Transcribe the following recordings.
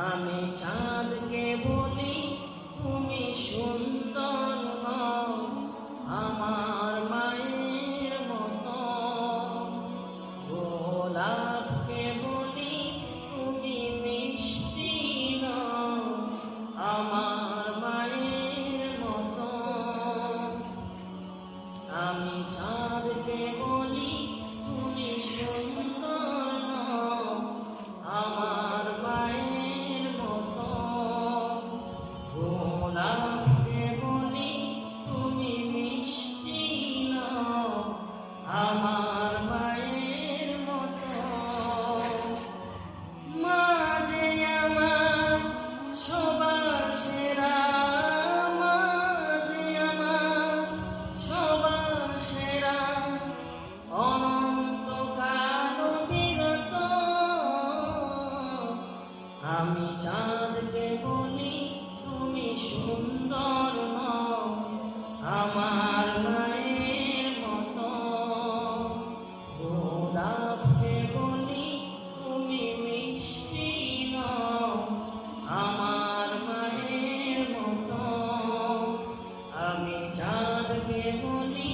আমি চাঁদকে বলি তুমি সুন্দর নও আমার মায়ের মতো, গোলাপকে বলি তুমি মিষ্টি নও আমার মায়ের মতো। আমি চাঁদকে বলি তুমি সুন্দর নও আমার মায়ের মতো, গোলাপকে বলি তুমি মিষ্টি নও আমার মায়ের মতো। মা যে আমার সবার সেরা, মা যে আমার সবার সেরা, অনন্তকাল বিরত। আমি চাঁদকে বলি তুমি সুন্দর নও আমার মায়ের মতো, গোলাপকে বলি তুমি মিষ্টি নও আমার মায়ের মতো। আমি চাঁদকে বলি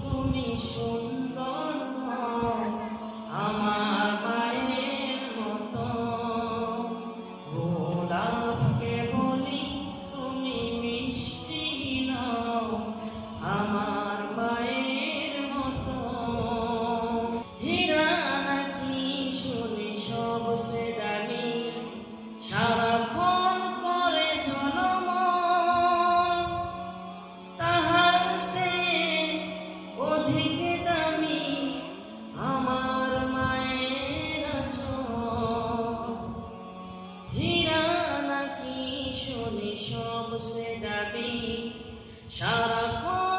তুমি সুন্দর নও আমার মায়ের মতো, গোলাপকে বলি তুমি মিষ্টি নও আমার মায়ের মতো। হীরা নাকি শুনি সবচেয়ে দামি, সারাক্ষণ করে ঝলমল, তাহার সে অধিক দামি আমার মায়ের আঁচল। হীরা নাকি শুনি সবচেয়ে দামি, সারাক্ষণ